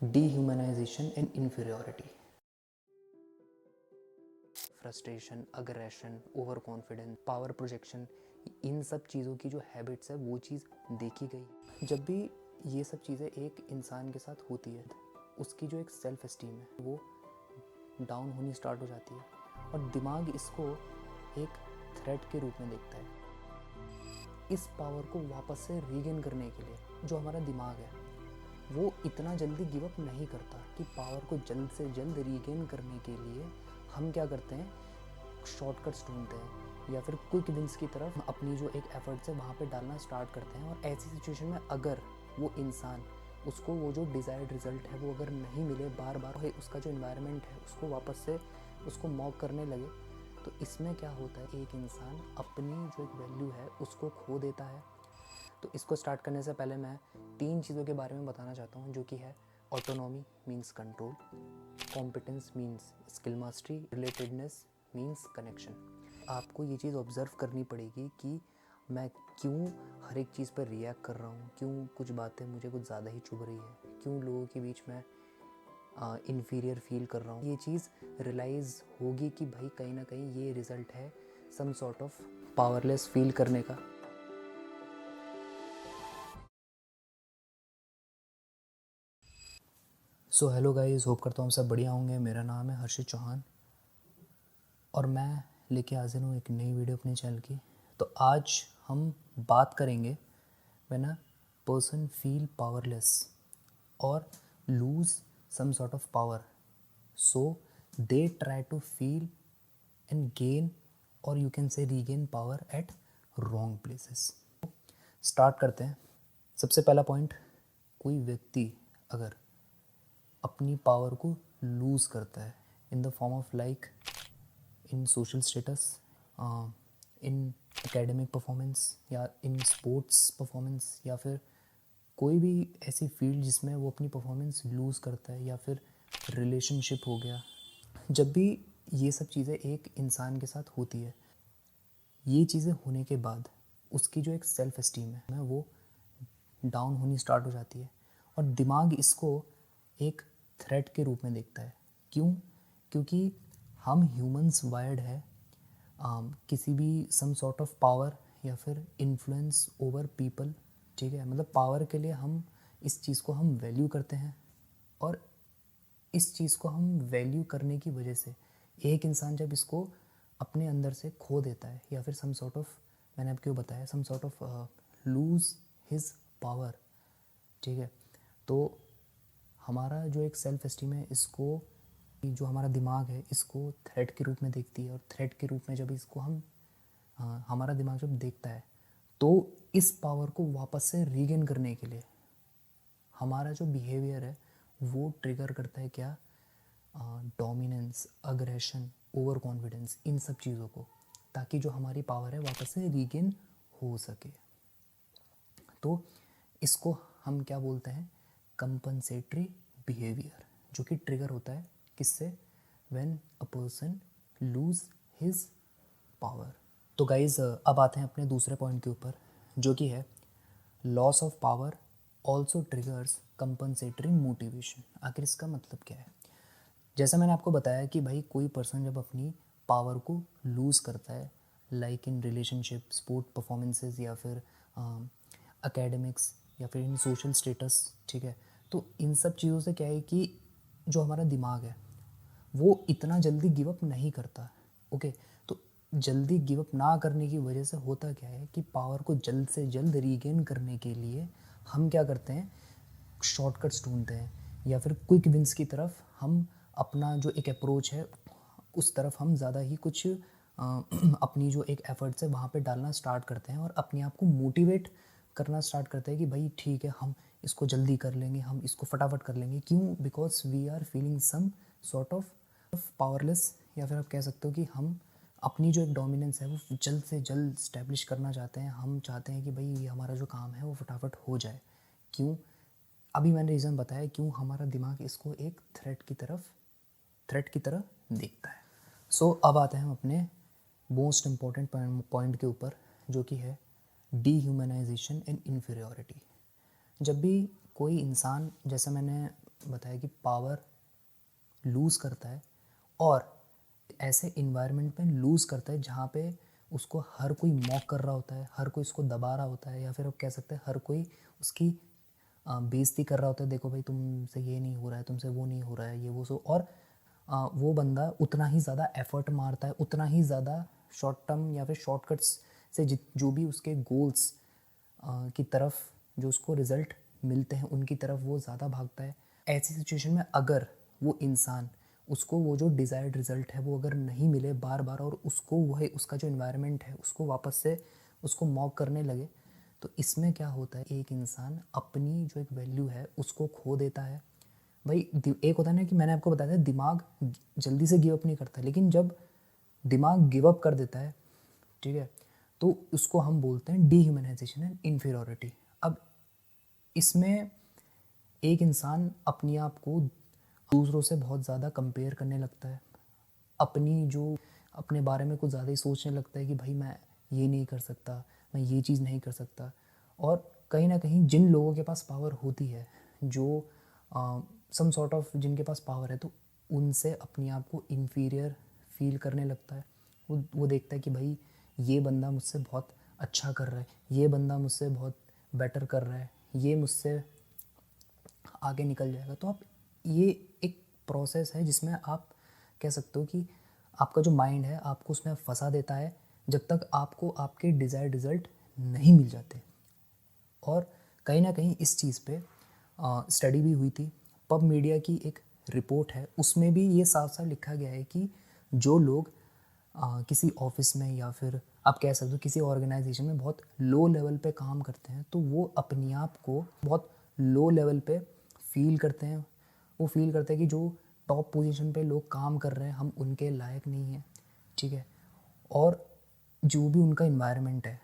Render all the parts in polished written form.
dehumanization and inferiority, frustration, aggression, over confidence, power projection, इन सब चीज़ों की जो हैबिट्स है वो चीज़ देखी गई। जब भी ये सब चीज़ें एक इंसान के साथ होती है उसकी जो एक सेल्फ एस्टीम है वो डाउन होनी स्टार्ट हो जाती है और दिमाग इसको एक थ्रेट के रूप में देखता है। इस पावर को वापस से रीगेन करने के लिए जो हमारा दिमाग है वो इतना जल्दी गिव अप नहीं करता कि पावर को जल्द से जल्द रीगेन करने के लिए हम क्या करते हैं, शॉर्टकट्स ढूंढते हैं या फिर क्विक विंस की तरफ अपनी जो एक एफर्ट्स है वहाँ पे डालना स्टार्ट करते हैं। और ऐसी सिचुएशन में अगर वो इंसान उसको वो जो डिज़ायर्ड रिजल्ट है वो अगर नहीं मिले, बार बार उसका जो इन्वायरमेंट है उसको वापस से उसको मॉक करने लगे, तो इसमें क्या होता है, एक इंसान अपनी जो एक वैल्यू है उसको खो देता है। तो इसको स्टार्ट करने से पहले मैं 3 चीज़ों के बारे में बताना चाहता हूँ, जो कि है autonomy means control, competence means skill mastery, relatedness means connection. आपको ये चीज़ ऑब्ज़र्व करनी पड़ेगी कि मैं क्यों हर एक चीज़ पर रिएक्ट कर रहा हूँ, क्यों कुछ बातें मुझे कुछ ज़्यादा ही चुभ रही है, क्यों लोगों के बीच में इन्फीरियर फील कर रहा हूँ। ये चीज़ रियलाइज़ होगी कि भाई कहीं ना कहीं ये रिज़ल्ट है some sort of powerless feel करने का। सो हेलो गाइस, होप करता हूँ सब बढ़िया होंगे। मेरा नाम है हर्षित चौहान और मैं लेके हाजिर हूँ एक नई वीडियो अपने चैनल की। तो आज हम बात करेंगे when a person feel powerless और lose some sort of power, so they try to feel and gain और you can say regain power at wrong places. Start करते हैं। सबसे पहला पॉइंट, कोई व्यक्ति अगर अपनी पावर को लूज़ करता है in the form of like in social status, in academic performance या इन स्पोर्ट्स परफॉर्मेंस, या फिर कोई भी ऐसी फील्ड जिसमें वो अपनी परफॉर्मेंस लूज़ करता है, या फिर रिलेशनशिप हो गया। जब भी ये सब चीज़ें एक इंसान के साथ होती है, ये चीज़ें होने के बाद उसकी जो एक सेल्फ एस्टीम है वो डाउन होनी स्टार्ट हो जाती है और दिमाग इसको एक थ्रेट के रूप में देखता है। क्यों? क्योंकि हम ह्यूमंस वायर्ड है किसी भी सम सॉर्ट ऑफ पावर या फिर इन्फ्लुएंस ओवर पीपल, ठीक है। मतलब पावर के लिए हम इस चीज़ को हम वैल्यू करते हैं और इस चीज़ को हम वैल्यू करने की वजह से एक इंसान जब इसको अपने अंदर से खो देता है या फिर सम सॉर्ट ऑफ, मैंने आपको बताया, some sort of lose his power, ठीक है। तो हमारा जो एक सेल्फ एस्टीम है इसको, जो हमारा दिमाग है इसको थ्रेट के रूप में देखती है और थ्रेट के रूप में जब इसको हम हमारा दिमाग जब देखता है तो इस पावर को वापस से रीगेन करने के लिए हमारा जो बिहेवियर है वो ट्रिगर करता है क्या, डोमिनेंस, अग्रेशन, ओवर कॉन्फिडेंस, इन सब चीज़ों को, ताकि जो हमारी पावर है वापस से रीगेन हो सके। तो इसको हम क्या बोलते हैं, कंपनसेटरी बिहेवियर, जो कि ट्रिगर होता है किससे, when a person lose his power. तो गाइज अब आते हैं अपने दूसरे पॉइंट के ऊपर, जो कि है loss of power also triggers compensatory motivation. आखिर इसका मतलब क्या है? जैसा मैंने आपको बताया कि भाई कोई पर्सन जब अपनी पावर को लूज़ करता है, like in relationship, sport performances, या फिर एकेडमिक्स, या फिर इन सोशल स्टेटस, ठीक है। तो इन सब चीज़ों से क्या है कि जो हमारा दिमाग है वो इतना जल्दी गिव अप नहीं करता, ओके। तो जल्दी गिव अप ना करने की वजह से होता क्या है कि पावर को जल्द से जल्द रीगेन करने के लिए हम क्या करते हैं, शॉर्टकट्स ढूंढते हैं या फिर क्विक विंस की तरफ हम अपना जो एक अप्रोच है उस तरफ हम ज़्यादा ही कुछ अपनी जो एक एफर्ट्स है वहाँ पे डालना स्टार्ट करते हैं और अपने आप को मोटिवेट करना स्टार्ट करते हैं कि भाई ठीक है, हम इसको जल्दी कर लेंगे, हम इसको फटाफट कर लेंगे। क्यों? Because we are feeling some sort of powerless, या फिर आप कह सकते हो कि हम अपनी जो एक डोमिनेंस है वो जल्द से जल्द स्टैब्लिश करना चाहते हैं। हम चाहते हैं कि भाई ये हमारा जो काम है वो फटाफट हो जाए। क्यों? अभी मैंने रीज़न बताया क्यों हमारा दिमाग इसको एक थ्रेट की तरह देखता है। सो अब आते हैं हम अपने मोस्ट इम्पॉर्टेंट पॉइंट के ऊपर, जो कि है डीह्यूमनाइजेशन एंड इन्फीरियॉरिटी। जब भी कोई इंसान, जैसे मैंने बताया कि पावर लूज़ करता है और ऐसे इन्वायरमेंट में लूज़ करता है जहाँ पे उसको हर कोई मॉक कर रहा होता है, हर कोई उसको दबा रहा होता है, या फिर आप कह सकते हैं हर कोई उसकी बेइज्जती कर रहा होता है। देखो भाई तुमसे ये नहीं हो रहा है, तुमसे वो नहीं हो रहा है, ये वो सो। और वो बंदा उतना ही ज़्यादा एफर्ट मारता है, उतना ही ज़्यादा शॉर्ट टर्म या फिर शॉर्टकट्स से जो भी उसके गोल्स की तरफ जो उसको रिज़ल्ट मिलते हैं उनकी तरफ वो ज़्यादा भागता है। ऐसी सिचुएशन में अगर वो इंसान उसको वो जो डिज़ायर्ड रिज़ल्ट है वो अगर नहीं मिले बार बार, और उसको वह उसका जो इन्वायरमेंट है उसको वापस से उसको मॉक करने लगे, तो इसमें क्या होता है, एक इंसान अपनी जो एक वैल्यू है उसको खो देता है। भाई एक होता है ना कि मैंने आपको बताया था दिमाग जल्दी से गिव अप नहीं करता, लेकिन जब दिमाग गिव अप कर देता है, ठीक है, तो उसको हम बोलते हैं डीह्यूमनाइजेशन एंड इन्फीरियरिटी। अब इसमें एक इंसान अपने आप को दूसरों से बहुत ज़्यादा कंपेयर करने लगता है, अपने बारे में कुछ ज़्यादा ही सोचने लगता है कि भाई मैं ये नहीं कर सकता, मैं ये चीज़ नहीं कर सकता। और कहीं ना कहीं जिन लोगों के पास पावर होती है, जो सम सॉर्ट ऑफ जिनके पास पावर है, तो उनसे अपने आप को इन्फीरियर फील करने लगता है। वो देखता है कि भाई ये बंदा मुझसे बहुत अच्छा कर रहा है, ये बंदा मुझसे बहुत बेटर कर रहा है, ये मुझसे आगे निकल जाएगा। तो आप ये एक प्रोसेस है जिसमें आप कह सकते हो कि आपका जो माइंड है आपको उसमें फंसा देता है जब तक आपको आपके डिज़ायर्ड रिज़ल्ट नहीं मिल जाते। और कहीं ना कहीं इस चीज़ पे स्टडी भी हुई थी। पब मीडिया की एक रिपोर्ट है, उसमें भी ये साफ साफ लिखा गया है कि जो लोग किसी ऑफिस में या फिर आप कह सकते हो किसी ऑर्गेनाइजेशन में बहुत लो लेवल पे काम करते हैं, तो वो अपने आप को बहुत लो लेवल पे फील करते हैं। वो फील करते हैं कि जो टॉप पोजीशन पे लोग काम कर रहे हैं हम उनके लायक नहीं हैं, ठीक है। और जो भी उनका इन्वायरमेंट है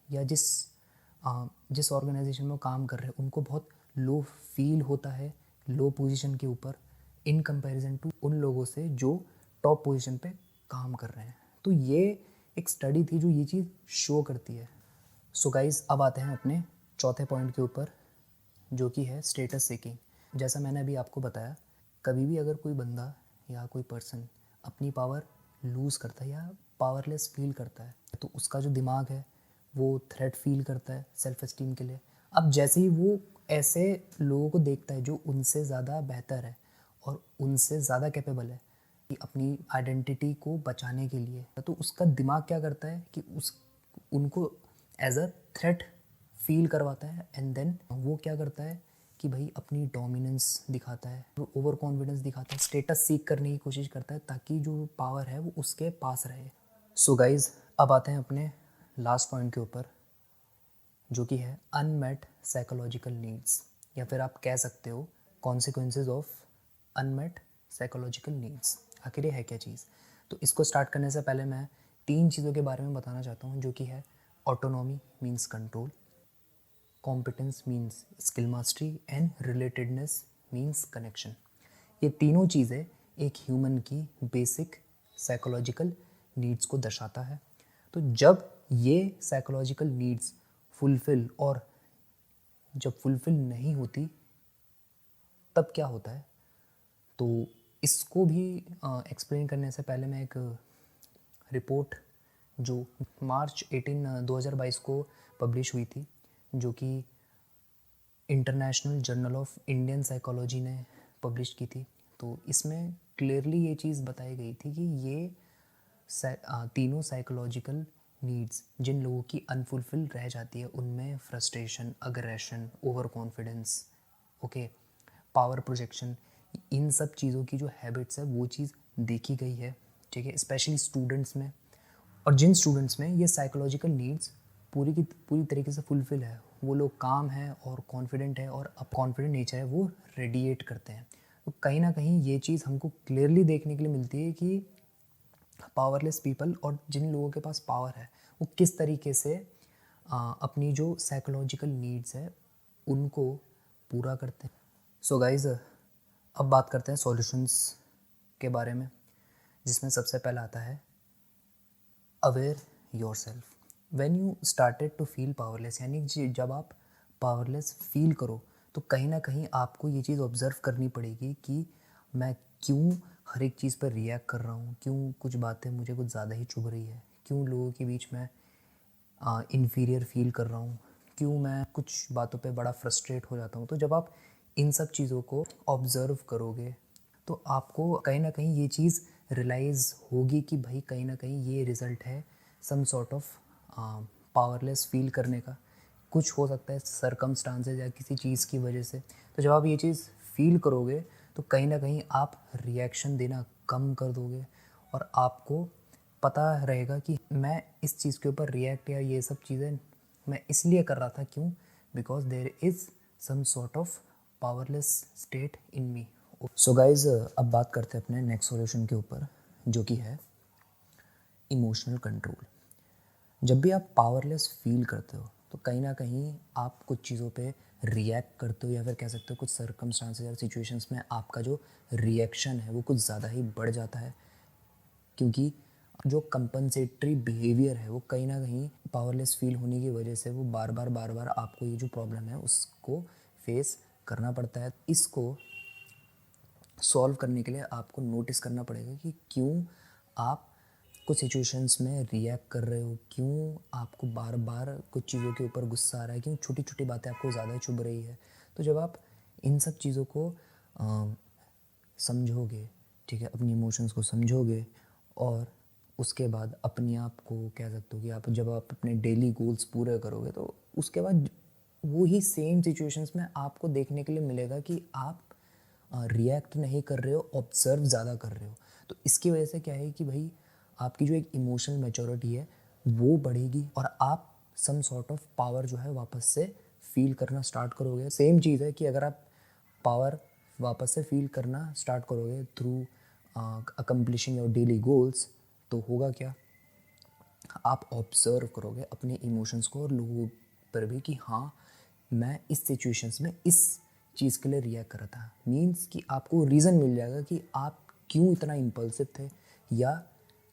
या जिस ऑर्गेनाइजेशन में वो काम कर रहे हैं उनको बहुत लो फील होता है लो पोजीशन के ऊपर, इन कंपैरिजन टू उन लोगों से जो टॉप पोजीशन पे काम कर रहे हैं। तो ये एक स्टडी थी जो ये चीज़ शो करती है। सो गाइस, अब आते हैं अपने चौथे पॉइंट के ऊपर, जो कि है स्टेटस सीकिंग। जैसा मैंने अभी आपको बताया, कभी भी अगर कोई बंदा या कोई पर्सन अपनी पावर लूज़ करता है या पावरलेस फील करता है, तो उसका जो दिमाग है वो थ्रेट फील करता है सेल्फ एस्टीम के लिए। अब जैसे ही वो ऐसे लोगों को देखता है जो उनसे ज़्यादा बेहतर है और उनसे ज़्यादा कैपेबल है कि अपनी आइडेंटिटी को बचाने के लिए, तो उसका दिमाग क्या करता है कि उनको एज अ थ्रेट फील करवाता है। एंड देन वो क्या करता है कि भाई अपनी डोमिनेंस दिखाता है, वो ओवर कॉन्फिडेंस दिखाता है, स्टेटस सीक करने की कोशिश करता है ताकि जो पावर है वो उसके पास रहे। सो गाइज, अब आते हैं अपने लास्ट पॉइंट के ऊपर, जो कि है अनमेट साइकोलॉजिकल नीड्स, या फिर आप कह सकते हो consequences of unmet psychological needs. आखिर ये है क्या चीज़? तो इसको स्टार्ट करने से पहले मैं 3 चीज़ों के बारे में बताना चाहता हूँ, जो कि है autonomy means control, competence means skill mastery and relatedness means connection. ये तीनों चीज़ें एक ह्यूमन की बेसिक साइकोलॉजिकल नीड्स को दर्शाता है। तो जब ये साइकोलॉजिकल नीड्स फुलफ़िल, और जब फुलफ़िल नहीं होती तब क्या होता है, तो इसको भी एक्सप्लेन करने से पहले मैं एक रिपोर्ट जो मार्च 2022 को पब्लिश हुई थी, जो कि international journal of Indian psychology ने पब्लिश की थी, तो इसमें क्लियरली ये चीज़ बताई गई थी कि ये तीनों साइकोलॉजिकल नीड्स जिन लोगों की अनफुलफिल रह जाती है, उनमें frustration, aggression, over confidence, okay, power projection, इन सब चीज़ों की जो हैबिट्स है वो चीज़ देखी गई है, ठीक है, स्पेशली स्टूडेंट्स में। और जिन स्टूडेंट्स में ये साइकोलॉजिकल नीड्स पूरी की पूरी तरीके से फुलफ़िल है, वो लोग काम है और कॉन्फिडेंट है, और अब कॉन्फिडेंट नेचर है वो रेडिएट करते हैं। तो कहीं ना कहीं ये चीज़ हमको क्लियरली देखने के लिए मिलती है कि पावरलेस पीपल और जिन लोगों के पास पावर है वो किस तरीके से अपनी जो साइकोलॉजिकल नीड्स है उनको पूरा करते हैं। सो गाइज, अब बात करते हैं सॉल्यूशंस के बारे में, जिसमें सबसे पहला आता है aware yourself. When you started to feel powerless, यानी जब आप पावरलेस फील करो तो कहीं ना कहीं आपको ये चीज़ ऑब्ज़र्व करनी पड़ेगी कि मैं क्यों हर एक चीज़ पर रिएक्ट कर रहा हूँ, क्यों कुछ बातें मुझे कुछ ज़्यादा ही चुभ रही है, क्यों लोगों के बीच में इन्फीरियर फील कर रहा हूँ, क्यों मैं कुछ बातों पे बड़ा फ्रस्ट्रेट हो जाता हूँ। तो जब आप इन सब चीज़ों को ऑब्ज़र्व करोगे तो आपको कहीं ना कहीं ये चीज़ रियलाइज़ होगी कि भाई कहीं ना कहीं ये रिज़ल्ट है some sort of powerless feel करने का। कुछ हो सकता है सरकमस्टांसेस या किसी चीज़ की वजह से। तो जब आप ये चीज़ फील करोगे तो कहीं ना कहीं आप रिएक्शन देना कम कर दोगे और आपको पता रहेगा कि मैं इस चीज़ के ऊपर रिएक्ट या ये सब चीज़ें मैं इसलिए कर रहा था। क्यों? Because there is some sort of powerless state in me. So guys, अब बात करते हैं अपने नेक्स्ट सॉल्यूशन के ऊपर, जो कि है इमोशनल कंट्रोल। जब भी आप पावरलेस फील करते हो तो कहीं ना कहीं आप कुछ चीज़ों पे रिएक्ट करते हो, या फिर कह सकते हो कुछ सर्कमस्टांसेस और सिचुएशंस में आपका जो रिएक्शन है वो कुछ ज़्यादा ही बढ़ जाता है, क्योंकि जो कंपनसेटरी बिहेवियर है वो कहीं ना कहीं पावरलेस फील होने की वजह से वो बार बार आपको ये जो प्रॉब्लम है उसको फेस करना पड़ता है। इसको सॉल्व करने के लिए आपको नोटिस करना पड़ेगा कि क्यों आप कुछ सिचुएशंस में रिएक्ट कर रहे हो, क्यों आपको बार बार कुछ चीज़ों के ऊपर गुस्सा आ रहा है, क्यों छोटी छोटी बातें आपको ज़्यादा चुभ रही है। तो जब आप इन सब चीज़ों को समझोगे, ठीक है, अपनी इमोशंस को समझोगे और उसके बाद अपने आप को कह सकते हो कि आप जब आप अपने डेली गोल्स पूरे करोगे तो उसके बाद वो ही सेम सिचुएशंस में आपको देखने के लिए मिलेगा कि आप रिएक्ट नहीं कर रहे हो, ऑब्ज़र्व ज़्यादा कर रहे हो। तो इसकी वजह से क्या है कि भाई आपकी जो एक इमोशनल मैच्योरिटी है वो बढ़ेगी और आप सम सॉर्ट ऑफ पावर जो है वापस से फील करना स्टार्ट करोगे। सेम चीज़ है कि अगर आप पावर वापस से फील करना स्टार्ट करोगे through accomplishing your daily goals, तो होगा क्या, आप ऑब्ज़र्व करोगे अपने इमोशंस को और लोगों पर भी कि हाँ मैं इस सिचुएशंस में इस चीज़ के लिए रिएक्ट कर रहा था। मीन्स कि आपको रीज़न मिल जाएगा कि आप क्यों इतना इम्पल्सिव थे या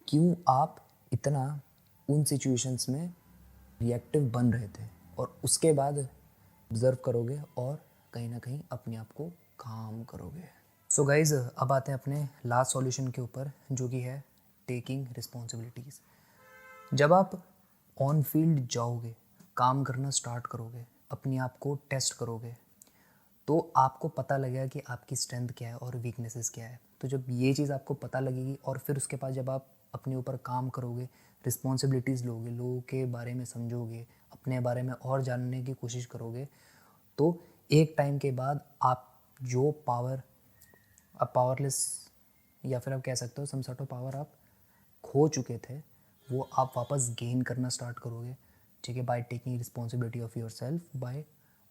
क्यों आप इतना उन सिचुएशंस में रिएक्टिव बन रहे थे, और उसके बाद ऑब्ज़र्व करोगे और कहीं ना कहीं अपने आप को काम करोगे। सो गाइज़, अब आते हैं अपने लास्ट सॉल्यूशन के ऊपर, जो कि है टेकिंग रिस्पॉन्सिबिलिटीज़। जब आप ऑन फील्ड जाओगे, काम करना स्टार्ट करोगे, अपने आप को टेस्ट करोगे, तो आपको पता लगेगा कि आपकी स्ट्रेंथ क्या है और वीकनेसेस क्या है। तो जब ये चीज़ आपको पता लगेगी और फिर उसके बाद जब आप अपने ऊपर काम करोगे, रिस्पॉन्सिबिलिटीज़ लोगे, लोगों के बारे में समझोगे, अपने बारे में और जानने की कोशिश करोगे, तो एक टाइम के बाद आप जो पावरलेस या फिर आप कह सकते हो सम सॉर्ट ऑफ पावर आप खो चुके थे, वो आप वापस गेन करना स्टार्ट करोगे, ठीक है, by taking responsibility of yourself, by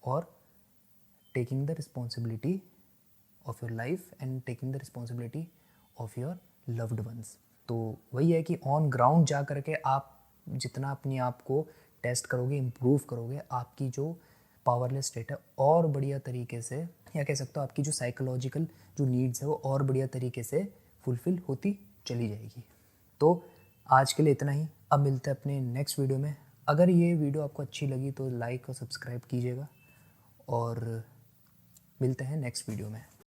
और taking the responsibility of your life and taking the responsibility of your loved ones। तो वही है कि ऑन ग्राउंड जा कर के आप जितना अपने आप को टेस्ट करोगे, इम्प्रूव करोगे, आपकी जो पावरलेस स्टेट है और बढ़िया तरीके से, या कह सकते हो आपकी जो साइकोलॉजिकल जो नीड्स है वो और बढ़िया तरीके से फुलफ़िल होती चली जाएगी। तो आज के लिए इतना ही। अब मिलते हैं अपने नेक्स्ट वीडियो में। अगर ये वीडियो आपको अच्छी लगी तो लाइक और सब्सक्राइब कीजिएगा और मिलते हैं नेक्स्ट वीडियो में।